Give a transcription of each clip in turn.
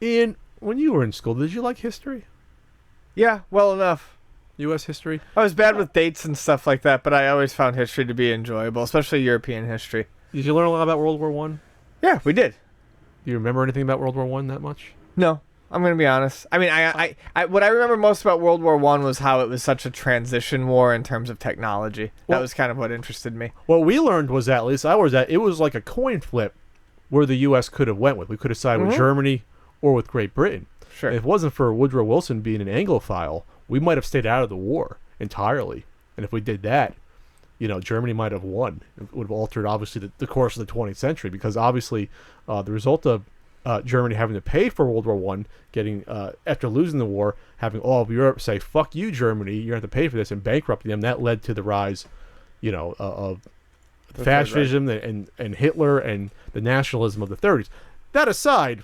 Ian, when you were in school, did you like history? Yeah, well enough. U.S. history? I was bad with dates and stuff like that, but I always found history to be enjoyable, especially European history. Did you learn a lot about World War One? Yeah, we did. Do you remember anything about World War One that much? No, I'm gonna be honest. I mean, I what I remember most about World War One was how it was such a transition war in terms of technology. That was kind of what interested me. What we learned was that, at least I was at, it was like a coin flip where the U.S. could have went with. We could have sided with Germany or with Great Britain. Sure. If it wasn't for Woodrow Wilson being an Anglophile, we might have stayed out of the war entirely. And if we did that, you know, Germany might have won. It would have altered, obviously, the course of the 20th century, because obviously the result of Germany having to pay for World War One, getting after losing the war, having all of Europe say "fuck you, Germany, you have to pay for this," and bankrupting them, that led to the rise, you know, of fascism and Hitler and the nationalism of the 30s. That aside,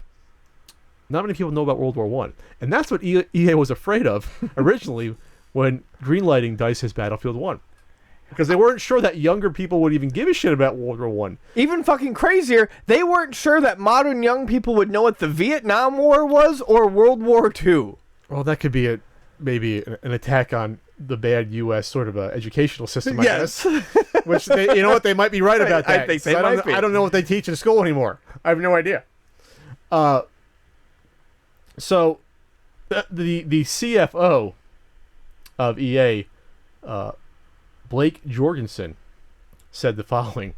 not many people know about World War One, and that's what EA was afraid of originally when greenlighting DICE's Battlefield 1. Because they weren't sure that younger people would even give a shit about World War One. Even fucking crazier, they weren't sure that modern young people would know what the Vietnam War was or World War II. Well, that could be maybe an attack on the bad U.S. sort of educational system, I guess. Which, you know what, they might be right about that. I think they might be. I don't know what they teach in school anymore. I have no idea. So, the CFO of EA, Blake Jorgensen, said the following: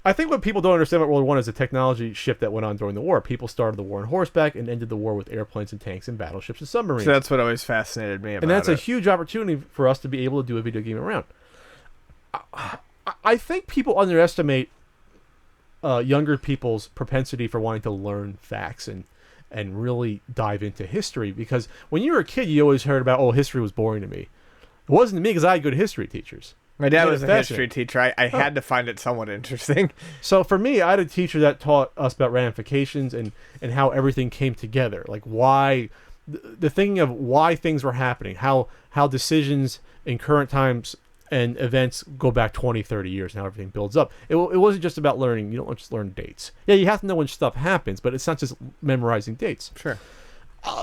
I think what people don't understand about World War I is the technology shift that went on during the war. People started the war on horseback and ended the war with airplanes and tanks and battleships and submarines. So that's what always fascinated me about it. And that's a huge opportunity for us to be able to do a video game around. I think people underestimate younger people's propensity for wanting to learn facts and really dive into history, because when you were a kid, you always heard about, history was boring to me. It wasn't to me because I had good history teachers. My dad was a history teacher. I had to find it somewhat interesting. So for me, I had a teacher that taught us about ramifications and how everything came together. Like why, the thinking of why things were happening, how decisions in current times and events go back 20, 30 years and how everything builds up. It wasn't just about learning. You don't just learn dates. Yeah, you have to know when stuff happens, but it's not just memorizing dates. Sure.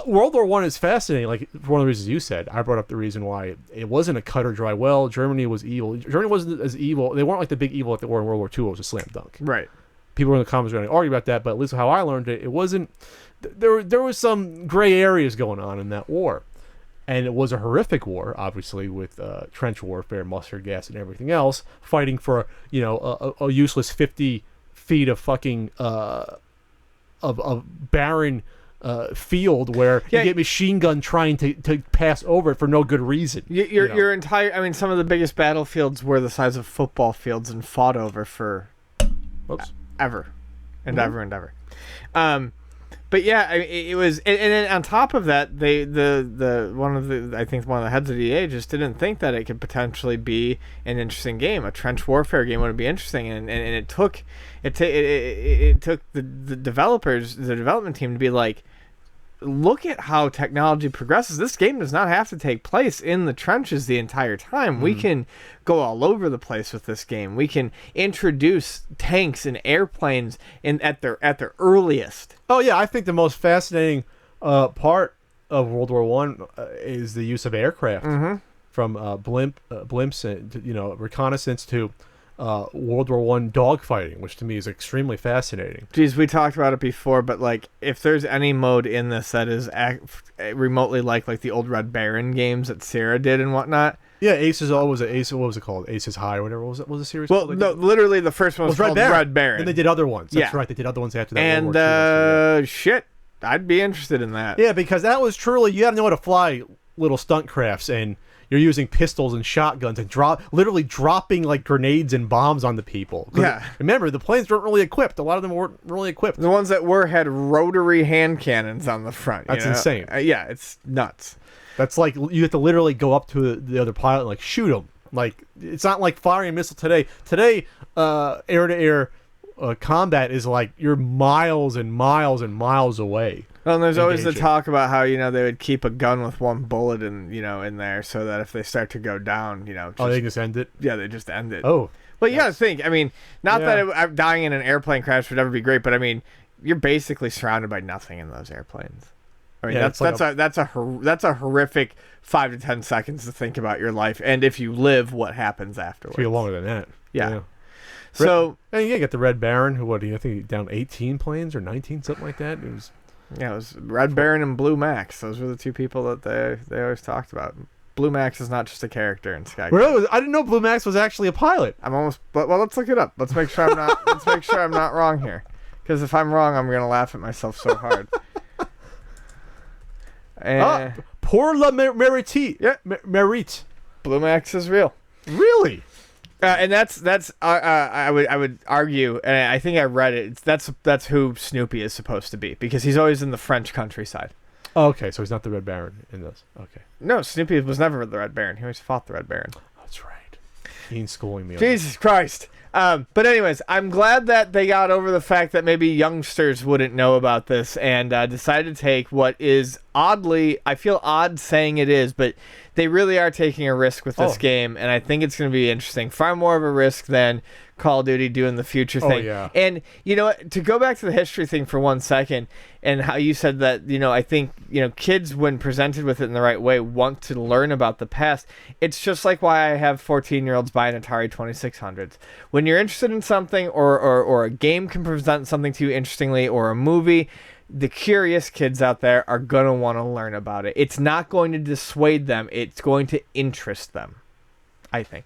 World War One is fascinating. Like, for one of the reasons you said, I brought up the reason why it wasn't a cut or dry well. Germany was evil. Germany wasn't as evil. They weren't like the big evil that they were in World War II. It was a slam dunk. Right. People in the comments are going to argue about that, but at least how I learned it, it wasn't. There was some gray areas going on in that war, and it was a horrific war, obviously, with trench warfare, mustard gas, and everything else, fighting for a useless 50 feet of fucking of barren field where you get machine gun trying to pass over it for no good reason. Your entire, I mean, some of the biggest battlefields were the size of football fields and fought over for ever and ever and ever. But yeah, I mean, it was, and then on top of that, I think one of the heads of EA just didn't think that it could potentially be an interesting game. A trench warfare game would be interesting, and it took the developers, the development team, to be like, look at how technology progresses. This game does not have to take place in the trenches the entire time. We can go all over the place with this game. We can introduce tanks and airplanes at their earliest. Oh yeah, I think the most fascinating part of World War One is the use of aircraft, from blimps and reconnaissance to World War One dogfighting, which to me is extremely fascinating. Geez, we talked about it before, but like, if there's any mode in this that is remotely like the old Red Baron games that Sierra did and whatnot. Yeah, Aces. What was it called? Aces High or whatever. What was the series called? Well, no, literally the first one was called Red Baron. And they did other ones. That's right. They did other ones after that. And shit, I'd be interested in that. Yeah, because that was truly, you had to know how to fly little stunt crafts, and you're using pistols and shotguns and literally dropping like grenades and bombs on the people. Yeah. Remember, the planes weren't really equipped. A lot of them weren't really equipped. The ones that had rotary hand cannons on the front. That's insane. Yeah, it's nuts. That's like, you have to literally go up to the other pilot and like shoot them. Like, it's not like firing a missile today. Today, air-to-air combat is like you're miles and miles and miles away. Well, and there's always the talk about how, they would keep a gun with one bullet in there, so that if they start to go down, they just end it? Yeah, they just end it. Oh. But you gotta think, I mean, not that dying in an airplane crash would ever be great, but I mean, you're basically surrounded by nothing in those airplanes. I mean, Yeah, that's a horrific 5 to 10 seconds to think about your life, and if you live, what happens afterwards. Feel longer than that. Yeah. So and you get the Red Baron, who I think he down 18 planes or 19, something like that. It was Red Baron and Blue Max. Those were the two people that they always talked about. Blue Max is not just a character in Sky. Really? I didn't know Blue Max was actually a pilot. Well, let's look it up. Let's make sure I'm not wrong here, because if I'm wrong, I'm gonna laugh at myself so hard. Pour la Mérite. Yeah, Mérite. Blue Max is real. Really? And that's I would argue, and I think I read it. That's who Snoopy is supposed to be, because he's always in the French countryside. Oh, okay, so he's not the Red Baron in this. Okay. No, Snoopy was never the Red Baron. He always fought the Red Baron. That's right. He's schooling me. Jesus Christ. But anyways, I'm glad that they got over the fact that maybe youngsters wouldn't know about this and decided to take what is oddly, I feel odd saying it is, but they really are taking a risk with this game, and I think it's going to be interesting. Far more of a risk than Call of Duty doing the future thing. Yeah. And, you know, to go back to the history thing for 1 second, and how you said that, you know, I think, you know, kids, when presented with it in the right way, want to learn about the past. It's just like why I have 14-year-olds buying Atari 2600s. When you're interested in something, or a game can present something to you interestingly, or a movie, the curious kids out there are going to want to learn about it. It's not going to dissuade them. It's going to interest them, I think.